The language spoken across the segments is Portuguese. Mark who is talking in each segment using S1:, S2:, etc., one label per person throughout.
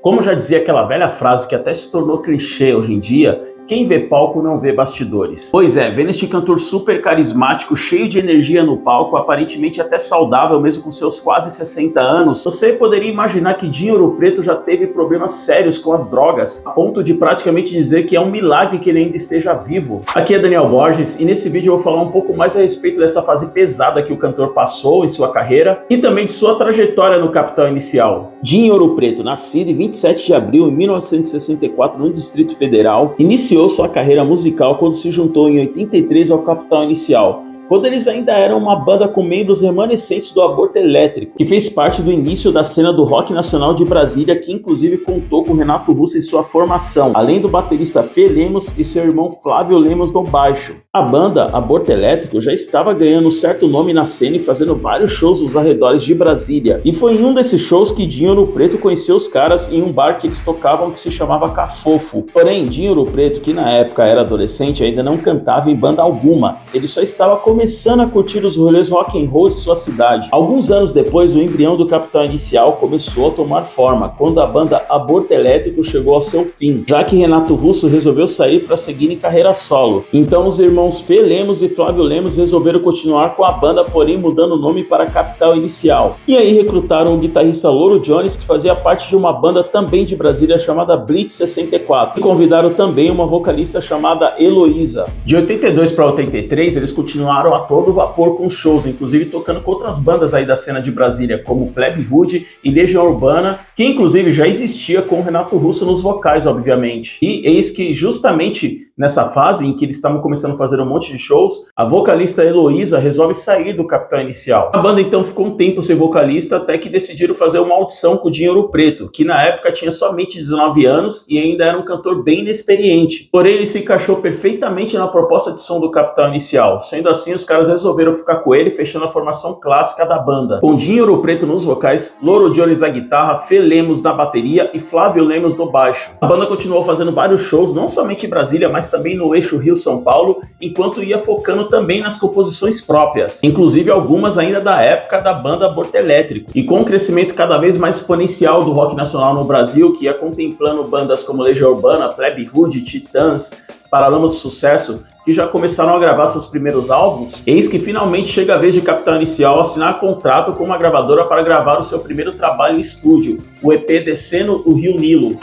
S1: Como já dizia aquela velha frase que até se tornou clichê hoje em dia, quem vê palco não vê bastidores. Pois é, vendo este cantor super carismático, cheio de energia no palco, aparentemente até saudável mesmo com seus quase 60 anos, você poderia imaginar que Dinho Ouro Preto já teve problemas sérios com as drogas, a ponto de praticamente dizer que é um milagre que ele ainda esteja vivo. Aqui é Daniel Borges e nesse vídeo eu vou falar um pouco mais a respeito dessa fase pesada que o cantor passou em sua carreira e também de sua trajetória no Capital Inicial. Dinho Ouro Preto, nascido em 27 de abril de 1964 no Distrito Federal, iniciou sua carreira musical quando se juntou em 83 ao Capital Inicial, quando eles ainda eram uma banda com membros remanescentes do Aborto Elétrico, que fez parte do início da cena do rock nacional de Brasília, que inclusive contou com Renato Russo em sua formação, além do baterista Fê Lemos e seu irmão Flávio Lemos no baixo. A banda Aborto Elétrico já estava ganhando um certo nome na cena e fazendo vários shows nos arredores de Brasília, e foi em um desses shows que Dinho Ouro Preto conheceu os caras em um bar que eles tocavam que se chamava Cafofo. Porém, Dinho Ouro Preto, que na época era adolescente, ainda não cantava em banda alguma, ele só estava começando a curtir os rolês rock and roll de sua cidade. Alguns anos depois, o embrião do Capital Inicial começou a tomar forma, quando a banda Aborto Elétrico chegou ao seu fim, já que Renato Russo resolveu sair para seguir em carreira solo. Então os irmãos Fê Lemos e Flávio Lemos resolveram continuar com a banda, porém mudando o nome para Capital Inicial. E aí recrutaram o guitarrista Louro Jones, que fazia parte de uma banda também de Brasília chamada Blitz 64, e convidaram também uma vocalista chamada Heloísa. De 82 para 83, eles continuaram a todo vapor com shows, inclusive tocando com outras bandas aí da cena de Brasília, como Plebe Rude e Legião Urbana, que inclusive já existia com o Renato Russo nos vocais, obviamente. E eis que justamente nessa fase em que eles estavam começando a fazer um monte de shows, a vocalista Heloísa resolve sair do Capital Inicial. A banda então ficou um tempo sem vocalista, até que decidiram fazer uma audição com o Dinho Ouro Preto, que na época tinha somente 19 anos e ainda era um cantor bem inexperiente. Porém, ele se encaixou perfeitamente na proposta de som do Capital Inicial. Sendo assim, os caras resolveram ficar com ele, fechando a formação clássica da banda, com Dinho Ouro Preto nos vocais, Louro Jones na guitarra, Fê Lemos na bateria e Flávio Lemos no baixo. A banda continuou fazendo vários shows, não somente em Brasília, mas também no eixo Rio-São Paulo, enquanto ia focando também nas composições próprias, inclusive algumas ainda da época da banda Aborto Elétrico. E com um crescimento cada vez mais exponencial do rock nacional no Brasil, que ia contemplando bandas como Legião Urbana, Plebe Rude, Titãs, Paralamas do Sucesso, que já começaram a gravar seus primeiros álbuns, eis que finalmente chega a vez de Capital Inicial assinar contrato com uma gravadora para gravar o seu primeiro trabalho em estúdio, o EP Descendo o Rio Nilo.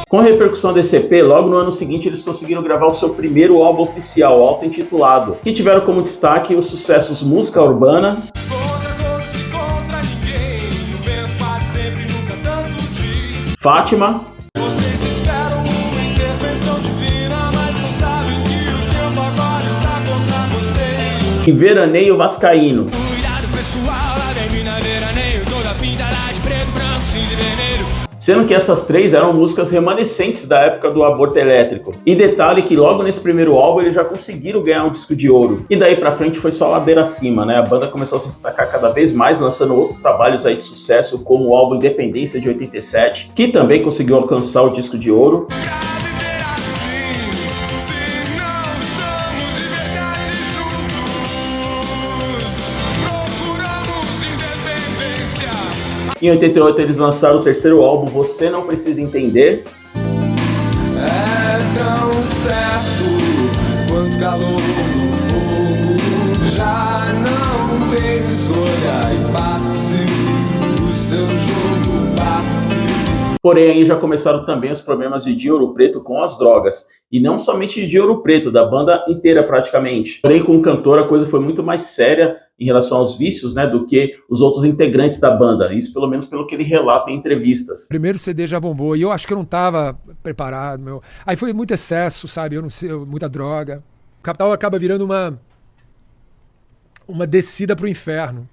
S1: Com a repercussão desse EP, logo no ano seguinte eles conseguiram gravar o seu primeiro álbum oficial, auto-intitulado, que tiveram como destaque os sucessos Música Urbana, Fátima e Veraneio Vascaíno. Sendo que essas três eram músicas remanescentes da época do Aborto Elétrico. E detalhe que logo nesse primeiro álbum eles já conseguiram ganhar um disco de ouro. E daí pra frente foi só ladeira acima, né? A banda começou a se destacar cada vez mais, lançando outros trabalhos aí de sucesso, como o álbum Independência de 87, que também conseguiu alcançar o disco de ouro. Em 88 eles lançaram o terceiro álbum, Você Não Precisa Entender.
S2: É tão certo quanto calor no fogo, já não tem escolha e participe do seu jogo, participe.
S1: Porém, aí já começaram também os problemas de Dinho Ouro Preto com as drogas. E não somente de Dinho Ouro Preto, da banda inteira praticamente. Porém, com o cantor a coisa foi muito mais séria em relação aos vícios, né, do que os outros integrantes da banda. Isso pelo menos pelo que ele relata em entrevistas.
S3: O primeiro CD já bombou e eu acho que eu não estava preparado. Meu. Aí foi muito excesso, sabe? Eu não sei, muita droga. O Capital acaba virando uma descida pro inferno,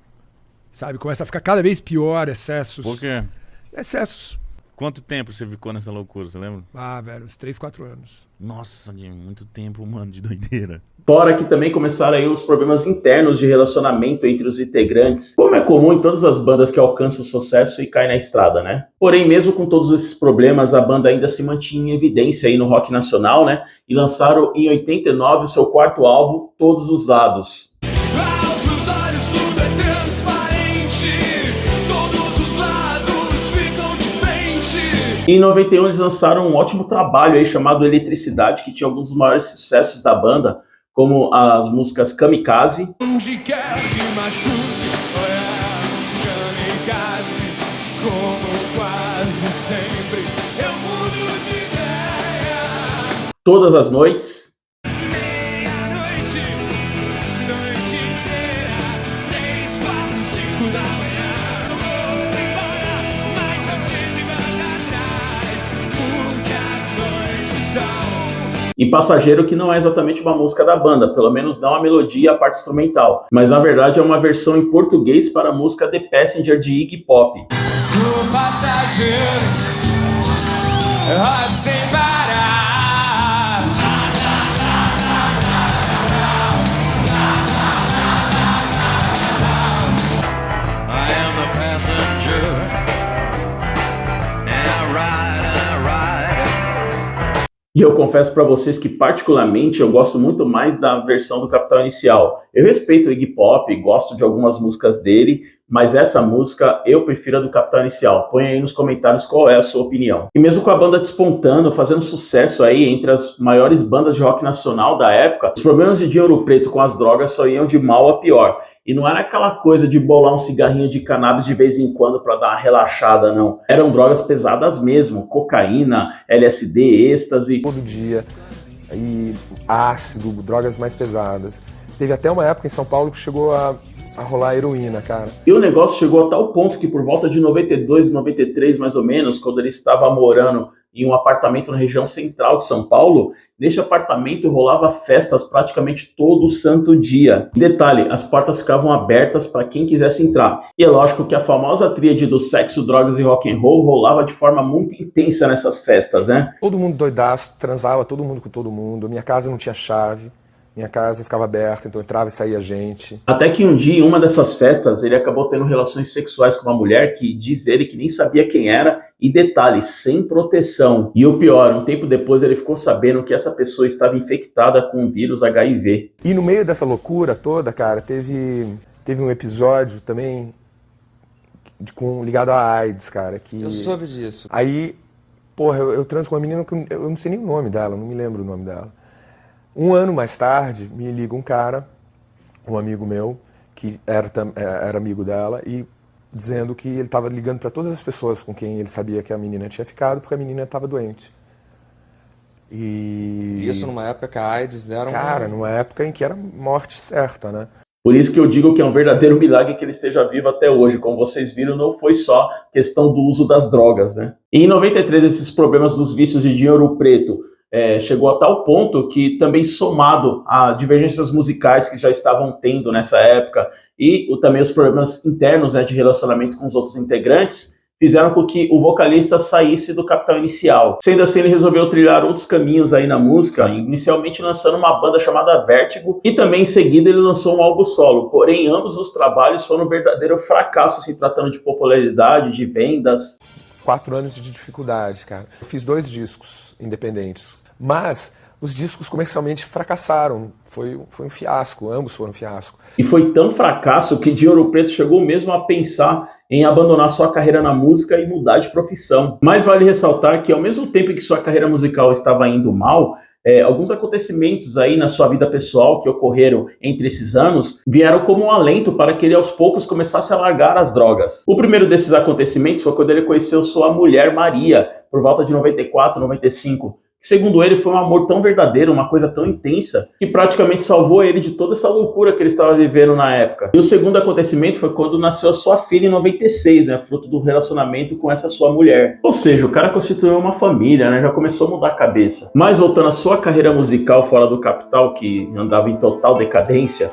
S3: sabe? Começa a ficar cada vez pior, excessos.
S4: Por quê?
S3: Excessos.
S4: Quanto tempo você ficou nessa loucura, você lembra?
S3: Ah, velho, uns 3, 4 anos.
S4: Nossa, de muito tempo, mano, de doideira.
S1: Fora que também começaram aí os problemas internos de relacionamento entre os integrantes, como é comum em todas as bandas que alcançam o sucesso e caem na estrada, né? Porém, mesmo com todos esses problemas, a banda ainda se mantinha em evidência aí no rock nacional, né? E lançaram em 89 o seu quarto álbum, Todos os Lados.
S2: Aos meus olhos tudo é transparente, todos
S1: E em 91 eles lançaram um ótimo trabalho aí chamado Eletricidade, que tinha alguns dos maiores sucessos da banda, como as músicas Kamikaze.
S2: Onde quer que machuque, kamikaze, como quase sempre, eu mudo de ideia.
S1: Todas as Noites.
S2: Meia-noite, noite inteira, 3, 4, 5 da manhã. Eu vou embora, mas eu sempre vou atrás, porque as noites são.
S1: E Passageiro, que não é exatamente uma música da banda, pelo menos não a melodia e a parte instrumental, mas na verdade é uma versão em português para a música The Passenger de Iggy Pop.
S2: Sou passageiro, rodo sem parar. I am a passenger, and I ride, and I ride.
S1: E eu confesso para vocês que particularmente eu gosto muito mais da versão do Capital Inicial. Eu respeito o Iggy Pop, gosto de algumas músicas dele, mas essa música eu prefiro a do Capital Inicial. Põe aí nos comentários qual é a sua opinião. E mesmo com a banda despontando, fazendo sucesso aí entre as maiores bandas de rock nacional da época, os problemas de Ouro Preto com as drogas só iam de mal a pior. E não era aquela coisa de bolar um cigarrinho de cannabis de vez em quando para dar uma relaxada, não. Eram drogas pesadas mesmo, cocaína, LSD, êxtase.
S5: Todo dia, e ácido, drogas mais pesadas. Teve até uma época em São Paulo que chegou a rolar heroína, cara.
S1: E o negócio chegou a tal ponto que por volta de 92, 93 mais ou menos, quando ele estava morando em um apartamento na região central de São Paulo, neste apartamento rolava festas praticamente todo santo dia. E detalhe, as portas ficavam abertas para quem quisesse entrar. E é lógico que a famosa tríade do sexo, drogas e rock and roll rolava de forma muito intensa nessas festas, né?
S5: Todo mundo doidaço, transava todo mundo com todo mundo. Minha casa não tinha chave. Minha casa ficava aberta, então entrava e saía gente.
S1: Até que um dia, em uma dessas festas, ele acabou tendo relações sexuais com uma mulher que diz ele que nem sabia quem era, e detalhe, sem proteção. E o pior, um tempo depois ele ficou sabendo que essa pessoa estava infectada com o vírus HIV.
S5: E no meio dessa loucura toda, cara, teve um episódio também ligado à AIDS, cara. Que...
S6: Eu soube disso.
S5: Aí, porra, eu transo com uma menina que eu não sei nem o nome dela, não me lembro o nome dela. Um ano mais tarde, me liga um cara, um amigo meu, que era amigo dela, e dizendo que ele estava ligando para todas as pessoas com quem ele sabia que a menina tinha ficado, porque a menina estava doente. E
S6: isso numa época que a AIDS deram...
S5: Cara, numa época em que era morte certa, né?
S1: Por isso que eu digo que é um verdadeiro milagre que ele esteja vivo até hoje. Como vocês viram, não foi só questão do uso das drogas, né? E em 93, esses problemas dos vícios de Ouro Preto chegou a tal ponto que também somado a divergências musicais que já estavam tendo nessa época e também os problemas internos, né, de relacionamento com os outros integrantes, fizeram com que o vocalista saísse do Capital Inicial. Sendo assim, ele resolveu trilhar outros caminhos aí na música, inicialmente lançando uma banda chamada Vértigo, e também em seguida ele lançou um álbum solo. Porém, ambos os trabalhos foram um verdadeiro fracasso, se tratando de popularidade, de vendas.
S5: 4 anos de dificuldade, cara. Eu fiz 2 discos independentes. Mas os discos comercialmente fracassaram, foi um fiasco, ambos foram um fiasco.
S1: E foi tão fracasso que Ouro Preto chegou mesmo a pensar em abandonar sua carreira na música e mudar de profissão. Mas vale ressaltar que ao mesmo tempo que sua carreira musical estava indo mal, alguns acontecimentos aí na sua vida pessoal que ocorreram entre esses anos vieram como um alento para que ele aos poucos começasse a largar as drogas. O primeiro desses acontecimentos foi quando ele conheceu sua mulher Maria, por volta de 94, 95. Segundo ele, foi um amor tão verdadeiro, uma coisa tão intensa, que praticamente salvou ele de toda essa loucura que ele estava vivendo na época. E o segundo acontecimento foi quando nasceu a sua filha em 96, né, fruto do relacionamento com essa sua mulher. Ou seja, o cara constituiu uma família, né, já começou a mudar a cabeça. Mas voltando à sua carreira musical fora do Capital, que andava em total decadência,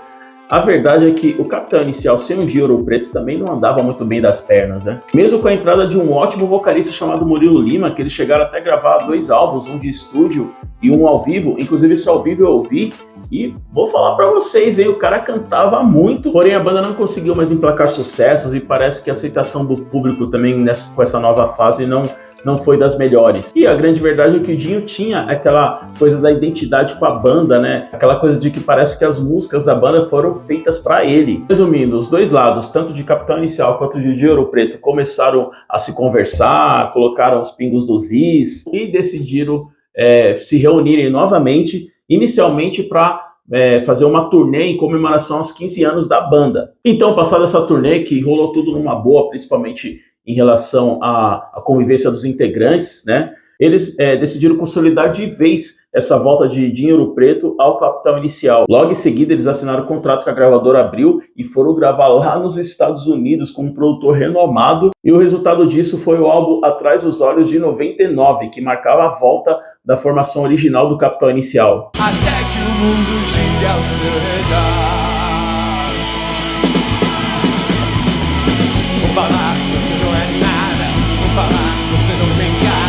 S1: a verdade é que o Capital Inicial, sem um Ouro Preto, também não andava muito bem das pernas, né? Mesmo com a entrada de um ótimo vocalista chamado Murilo Lima, que eles chegaram até a gravar 2 álbuns, um de estúdio e um ao vivo. Inclusive esse ao vivo eu ouvi e vou falar pra vocês, hein, o cara cantava muito, porém a banda não conseguiu mais emplacar sucessos e parece que a aceitação do público também com essa nova fase não foi das melhores. E a grande verdade é que o Dinho tinha aquela coisa da identidade com a banda, né? Aquela coisa de que parece que as músicas da banda foram feitas para ele. Resumindo, os dois lados, tanto de Capital Inicial quanto de Ouro Preto, começaram a se conversar, colocaram os pingos dos is e decidiram se reunirem novamente, inicialmente para fazer uma turnê em comemoração aos 15 anos da banda. Então, passada essa turnê, que rolou tudo numa boa, principalmente em relação à convivência dos integrantes, né? Eles decidiram consolidar de vez essa volta de Dinho Ouro Preto ao Capital Inicial. Logo em seguida, eles assinaram o contrato com a gravadora Abril e foram gravar lá nos Estados Unidos com um produtor renomado. E o resultado disso foi o álbum Atrás dos Olhos de 99, que marcava a volta da formação original do Capital Inicial.
S2: Até que o mundo gire ao seu redor. Vou falar que você não é nada. Vou falar que você não tem casa.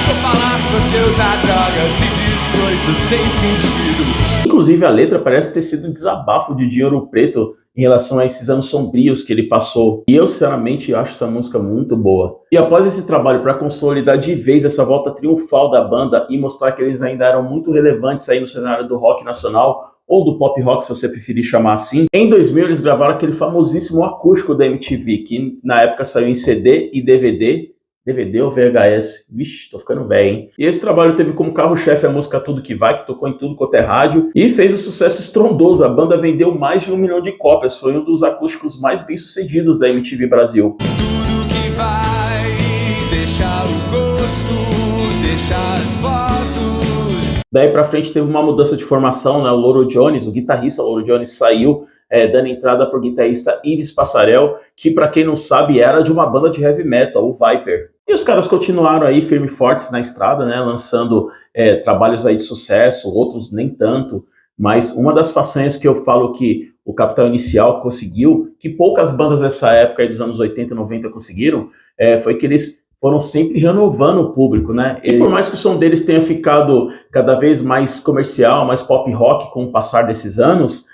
S2: Vou falar que você usa drogas e diz coisas sem sentido.
S1: Inclusive a letra parece ter sido um desabafo de Dinho Ouro Preto em relação a esses anos sombrios que ele passou. E eu, sinceramente, acho essa música muito boa. E após esse trabalho para consolidar de vez essa volta triunfal da banda e mostrar que eles ainda eram muito relevantes aí no cenário do rock nacional, ou do pop rock, se você preferir chamar assim, em 2000 eles gravaram aquele famosíssimo acústico da MTV, que na época saiu em CD e DVD ou VHS, vixe, tô ficando velho, hein? E esse trabalho teve como carro-chefe a música Tudo Que Vai, que tocou em tudo quanto é rádio, e fez um sucesso estrondoso. A banda vendeu mais de 1 milhão de cópias, foi um dos acústicos mais bem-sucedidos da MTV Brasil.
S2: Tudo que vai deixar o gosto, deixar as fotos.
S1: Daí pra frente teve uma mudança de formação, né? O Louro Jones, o guitarrista Louro Jones saiu, dando entrada pro guitarrista Ives Passarel, que pra quem não sabe era de uma banda de heavy metal, o Viper. E os caras continuaram aí firme e fortes na estrada, né? Lançando trabalhos aí de sucesso, outros nem tanto. Mas uma das façanhas que eu falo que o Capital Inicial conseguiu, que poucas bandas dessa época aí dos anos 80 e 90 conseguiram, foi que eles foram sempre renovando o público, né? E por mais que o som deles tenha ficado cada vez mais comercial, mais pop rock com o passar desses anos,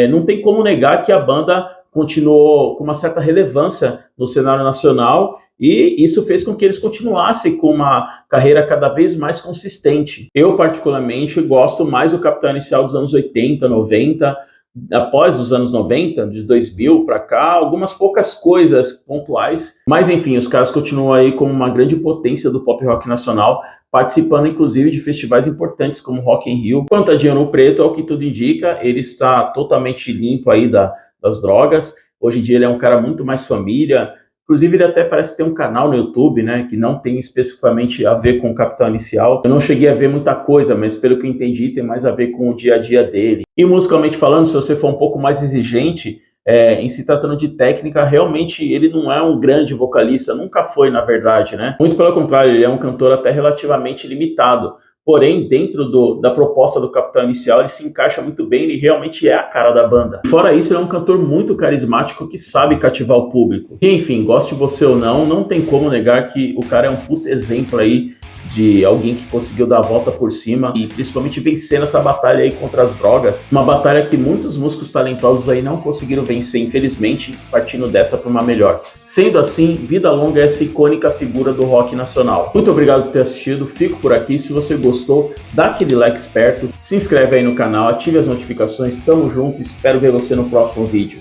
S1: não tem como negar que a banda continuou com uma certa relevância no cenário nacional e isso fez com que eles continuassem com uma carreira cada vez mais consistente. Eu, particularmente, gosto mais do Capital Inicial dos anos 80, 90, após os anos 90, de 2000 para cá, algumas poucas coisas pontuais, mas enfim, os caras continuam aí como uma grande potência do pop rock nacional, participando inclusive de festivais importantes como Rock in Rio. Quanto a Dinho Ouro Preto, ao que tudo indica, ele está totalmente limpo aí das drogas. Hoje em dia ele é um cara muito mais família. Inclusive ele até parece ter um canal no YouTube, né, que não tem especificamente a ver com o Capital Inicial. Eu não cheguei a ver muita coisa, mas pelo que eu entendi tem mais a ver com o dia a dia dele. E musicalmente falando, se você for um pouco mais exigente, em se tratando de técnica, realmente ele não é um grande vocalista, nunca foi na verdade, né? Muito pelo contrário, ele é um cantor até relativamente limitado. Porém, dentro da proposta do Capital Inicial, ele se encaixa muito bem, ele realmente é a cara da banda. Fora isso, ele é um cantor muito carismático que sabe cativar o público. E enfim, goste você ou não tem como negar que o cara é um puto exemplo aí de alguém que conseguiu dar a volta por cima e principalmente vencer nessa batalha aí contra as drogas. Uma batalha que muitos músicos talentosos aí não conseguiram vencer, infelizmente, partindo dessa para uma melhor. Sendo assim, vida longa a essa icônica figura do rock nacional. Muito obrigado por ter assistido, fico por aqui. Se você gostou, dá aquele like esperto, se inscreve aí no canal, ative as notificações, tamo junto, espero ver você no próximo vídeo.